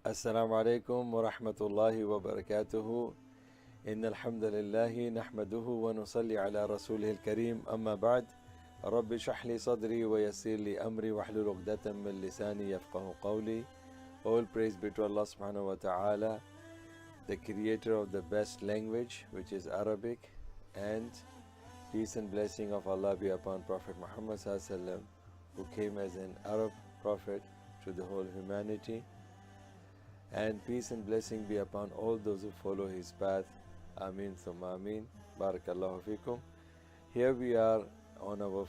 Assalamu alaikum wa rahmatullahi wa barakatuhu. Inna alhamdulillahi nahmaduhu wa nusalli ala rasulih al-kareem amma ba'd. Rabbi shahli sadri wa yassir li amri wa hlul uqdatan min lisani yafqahu qawli. All praise be to Allah subhanahu wa ta'ala, the creator of the best language, which is Arabic, and peace and blessing of Allah be upon Prophet Muhammad sallallahu alaihi wasallam, who came as an Arab prophet to the whole humanity. And peace and blessing be upon all those who follow his path. Ameen thumma ameen. Barakallahu fikum. Here we are on our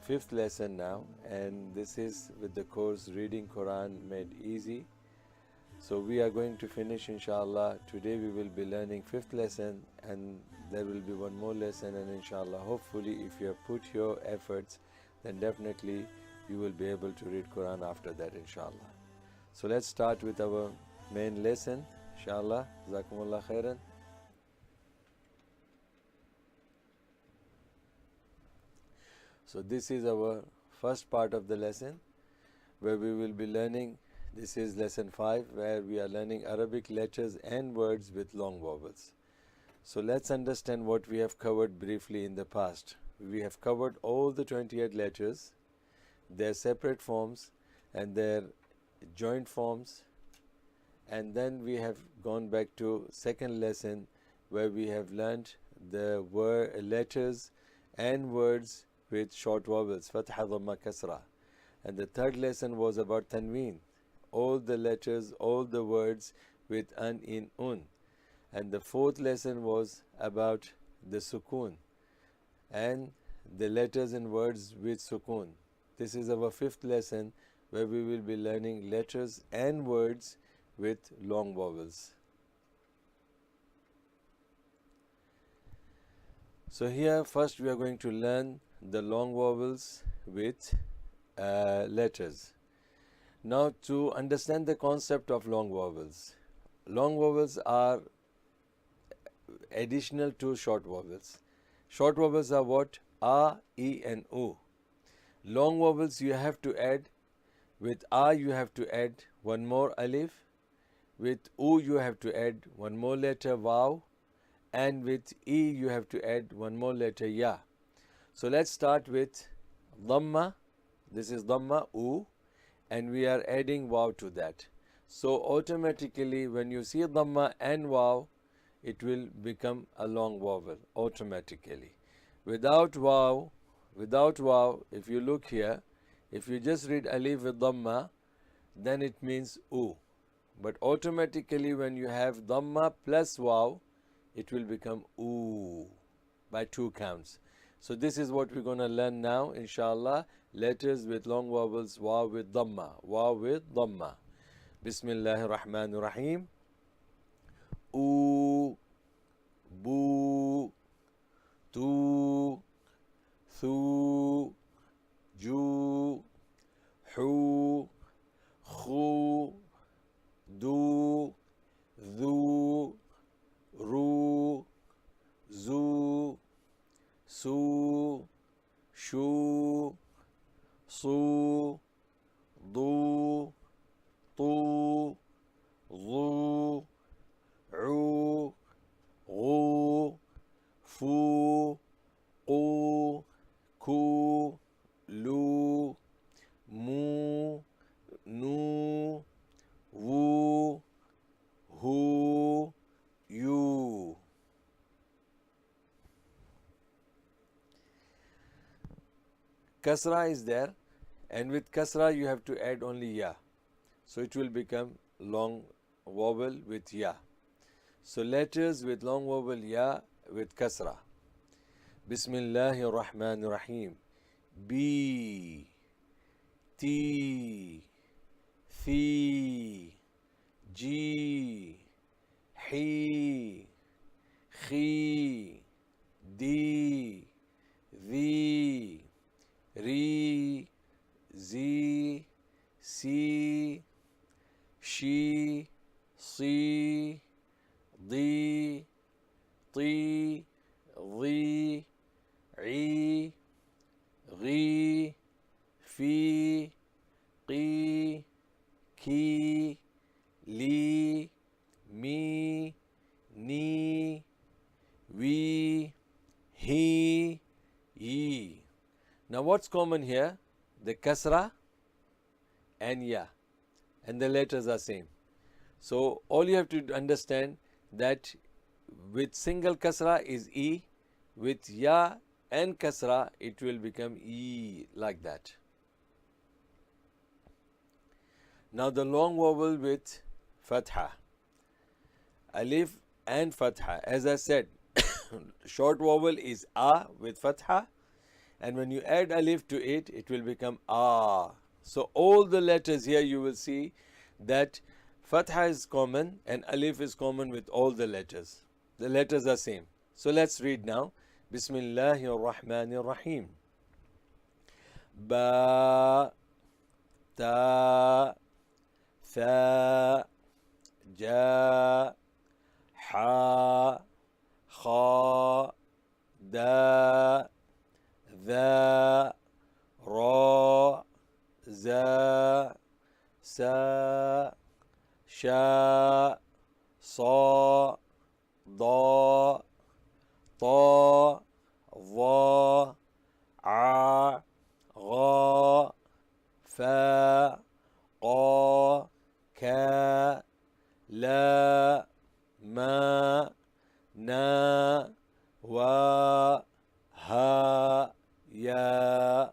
fifth lesson now, and this is with the course Reading Quran Made Easy. So we are going to finish inshallah. Today we will be learning fifth lesson, and there will be one more lesson, and inshallah hopefully if you have put your efforts, then definitely you will be able to read Quran after that inshallah. So let's start with our main lesson, inshallah. Jazakumullah khairan. So this is our first part of the lesson, where we will be learning. This is lesson 5, where we are learning Arabic letters and words with long vowels. So let's understand what we have covered briefly in the past. We have covered all the 28 letters, their separate forms and their joint forms. And then we have gone back to second lesson, where we have learnt the letters and words with short vowels, fatha, dhamma, kasra. And the third lesson was about Tanween, all the letters, all the words with an, in, un. And the fourth lesson was about the Sukoon and the letters and words with Sukoon. This is our fifth lesson, where we will be learning letters and words with long vowels. So here first we are going to learn the long vowels with letters. Now, to understand the concept of long vowels are additional to short vowels. Short vowels are what? A, E and U. Long vowels you have to add, with A you have to add one more alif, with U you have to add one more letter, Vav, and with E you have to add one more letter, Ya. So let's start with Dhamma. This is Dhamma, U, and we are adding Vav to that. So automatically when you see Dhamma and Vav, it will become a long vowel automatically. Without Vav, if you look here, if you just read alif with Dhamma, then it means U. But automatically when you have Dhamma plus Vav, it will become Oo by 2 counts. So this is what we're going to learn now, inshallah. Letters with long vowels, Vav with Dhamma. Vav with Dhamma. Bismillahir Rahmanir Rahim. Oo, Bu, Tu, Thu, Ju, Hu, Khu, Du, Dhu, Ru, Zu, Su, Shu, Su, Du, Tu, Dhu, U, Ghu, Fu, Qu, Ku, Lu, Mu, Nu, Wu, Hu, You. Kasra is there, and with kasra you have to add only Ya. So it will become long vowel with Ya. So letters with long vowel Ya with kasra. Bismillahir Rahmanir Rahim. B, T, Thi, Ji, Hi, Khi, Di, Thi, Ri, Zi, Si, Shi, Si, Di, Ti, Dhi, I, Ghi, Fi, Qi, Ki, Li, Now what's common here? The kasra and ya, and the letters are same. So all you have to understand that with single kasra is E, with ya and kasra it will become E, like that. Now the long vowel with fatha, alif and fatha. As I said, short vowel is a with fatha, and when you add alif to it, it will become a. So all the letters here you will see that fatha is common and alif is common with all the letters. The letters are same. So let's read now. Bismillahir Rahmanir Rahim. Ba, ta, tha, ja, ha, kha, da, ذا را زا سا شا صا ضا طا ظا ع غا فا قا كا لا ما نا وا ha ya.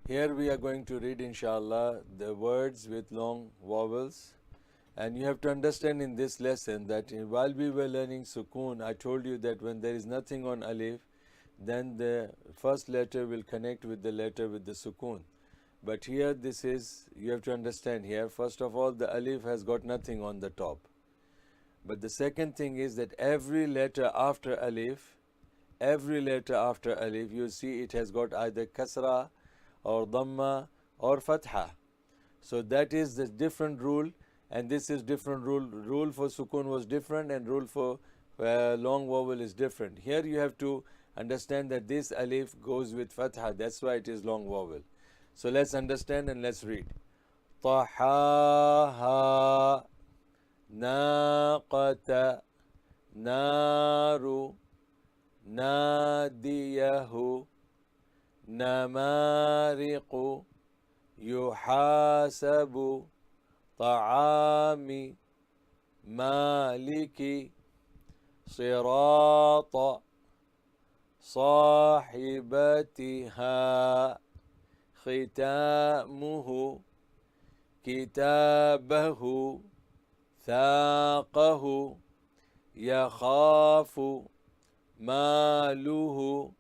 Here we are going to read inshallah the words with long vowels, and you have to understand in this lesson that while we were learning Sukoon, I told you that when there is nothing on alif, then the first letter will connect with the letter with the Sukoon. But here this is, you have to understand here, first of all the alif has got nothing on the top. But the second thing is that every letter after alif, you see it has got either kasra or dhamma or fatha. So that is the different rule, and this is different rule. Rule for sukoon was different, and rule for long vowel is different. Here you have to understand that this alif goes with fatha. That's why it is long vowel. So let's understand and let's read. Tahaha ناقة نار ناديه نمارق يحاسب طعام مالك صراط صاحبتها ختامه كتابه ثاقه يخاف ماله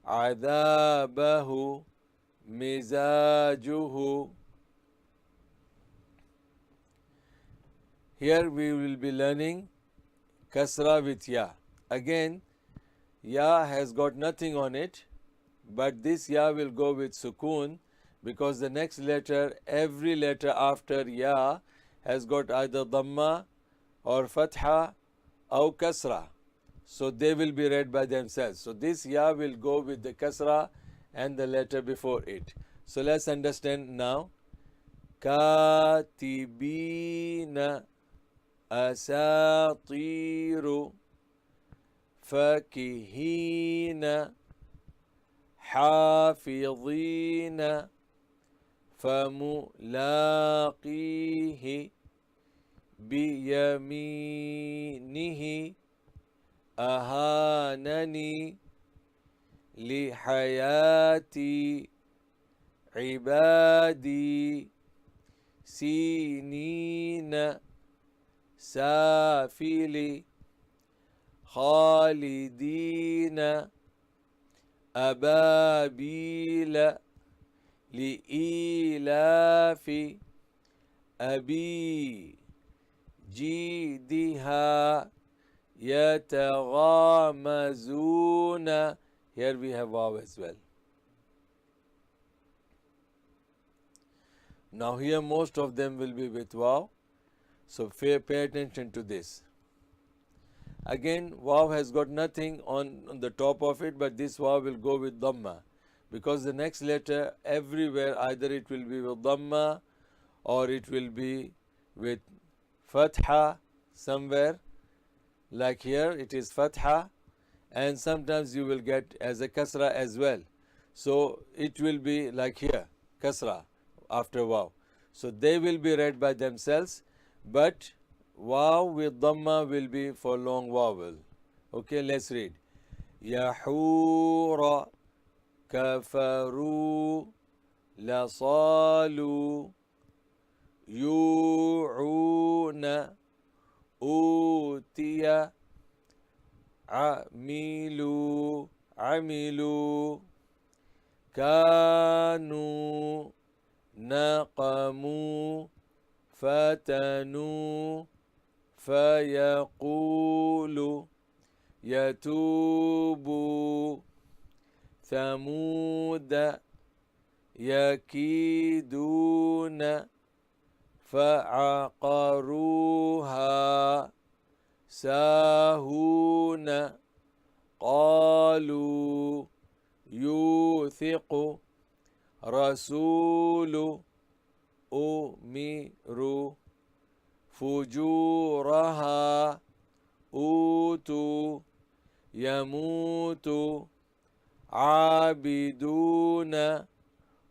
عذابه مزاجه. Here we will be learning kasra with ya. Again, ya has got nothing on it, but this ya will go with sukoon because the next letter, every letter after ya has got either dhamma or fatha or kasra. So they will be read by themselves. So this ya will go with the kasra and the letter before it. So let's understand now. Katibina asatiru fakihina حافظين فملاقيه بيمينه أهانني لحياتي عبادي سنين سافلي خالدين أبابيل لإيلاف أبي جيدها يتغامزون. Here we have waw as well. Now here most of them will be with waw. So pay attention to this. Again, waw has got nothing on the top of it, but this waw will go with dhamma. Because the next letter everywhere either it will be with dhamma or it will be with fatha somewhere. like here it is fatha, and sometimes you will get as a kasra as well. So it will be like here, kasra after waw. So they will be read by themselves, but waw with dhamma will be for long vowel. Okay, let's read. Yahura kafaru lasalu yu'una utiya amilu kanu naqamu fatanu fayaqulu yatubu thamuda yakiduna fa'aqaruha sahuna qalu yuthiqu rasulu umiru fujuraha utu yamutu abiduna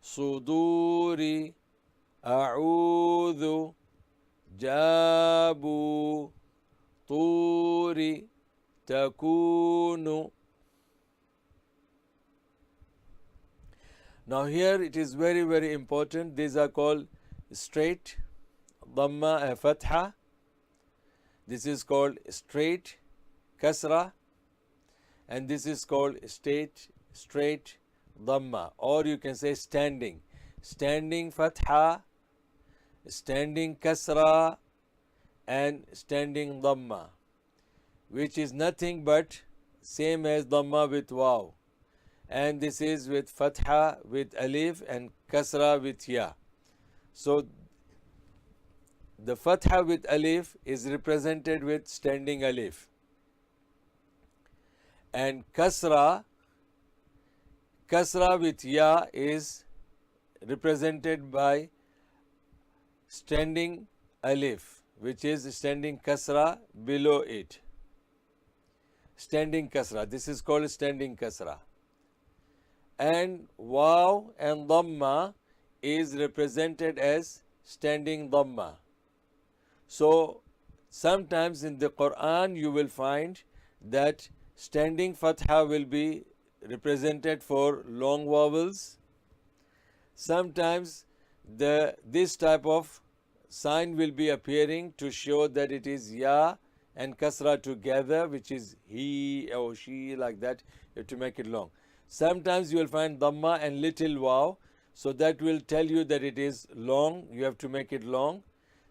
suduri a'udhu jabu turi takunu. Now here it is very, very important. These are called straight dhamma fatha. This is called straight kasra, and this is called straight dhamma, or you can say standing fatha, standing kasra, and standing dhamma, which is nothing but same as dhamma with waw, and this is with fatha with alif and kasra with ya. So the fatha with alif is represented with standing alif, and kasra with ya is represented by standing alif, which is standing kasra below it. Standing kasra, this is called standing kasra. And waw and dhamma is represented as standing dhamma. So sometimes in the Qur'an you will find that standing fatha will be represented for long vowels. Sometimes this type of sign will be appearing to show that it is ya and kasra together, which is he or she, like that. You have to make it long. Sometimes you will find dhamma and little waw, so that will tell you that it is long. You have to make it long.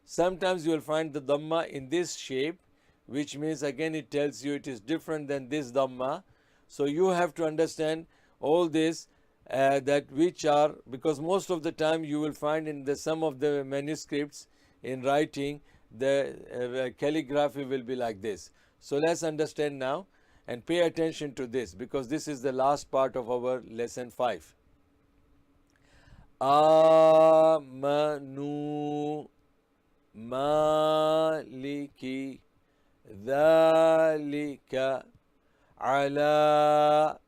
Sometimes you will find the dhamma in this shape, which means again it tells you it is different than this dhamma. So you have to understand all this, that which are, because most of the time you will find in some of the manuscripts in writing the calligraphy will be like this. So let's understand now and pay attention to this, because this is the last part of our lesson 5. Amanu maliki dhalika ala.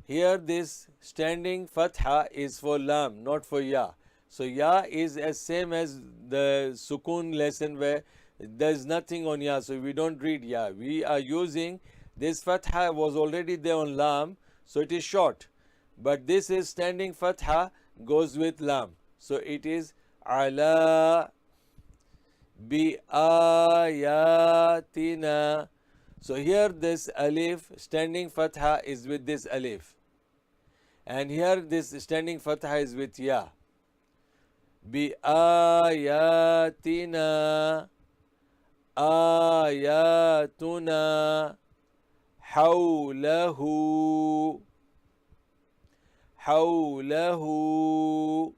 Here this standing fatha is for lam, not for ya. So ya is as same as the Sukoon lesson where there is nothing on ya, so we don't read ya. We are using this fatha was already there on lam, so it is short. But this is standing fatha goes with lam, so it is ala bi ayatina. So here this alif standing fatha is with this alif, and here this standing fatha is with ya. Bi ayatina, ayatuna, hawlahu,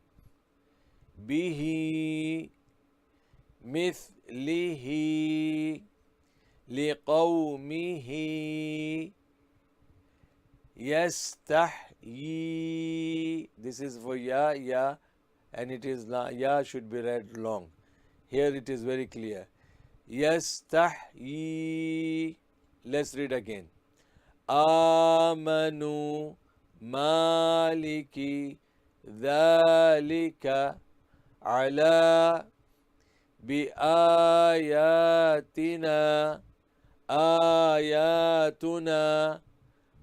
bihi, mithlihi, liqawmihi, yastahyi. This is for ya, and it is ya should be read long. Here it is very clear. Yastahyi, let's read again. آمنوا مالك ذلك على بآياتنا آياتنا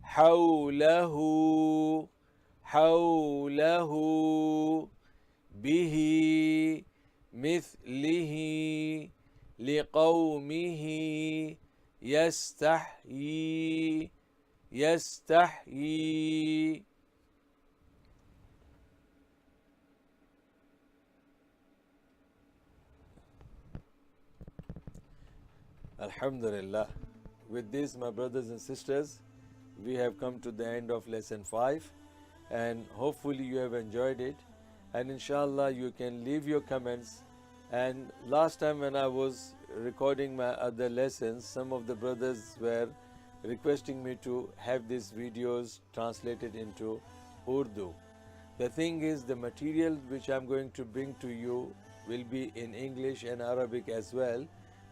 حوله حوله به مثله لقومه يستحيي يستحيي. Alhamdulillah. With this, my brothers and sisters, we have come to the end of lesson 5, and hopefully you have enjoyed it, and inshallah you can leave your comments. And last time when I was recording my other lessons, some of the brothers were requesting me to have these videos translated into Urdu. The thing is, the material which I'm going to bring to you will be in English and Arabic as well,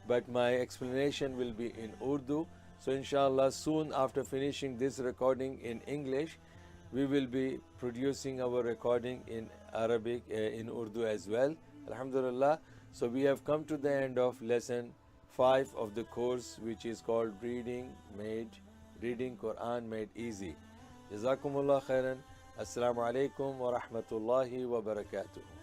but my explanation will be in Urdu. So inshallah, soon after finishing this recording in English, we will be producing our recording in Arabic, in Urdu as well. Alhamdulillah. So we have come to the end of lesson 5 of the course, which is called Reading Quran Made Easy. Jazakumullah khairan. Assalamu alaikum wa rahmatullahi wa barakatuh.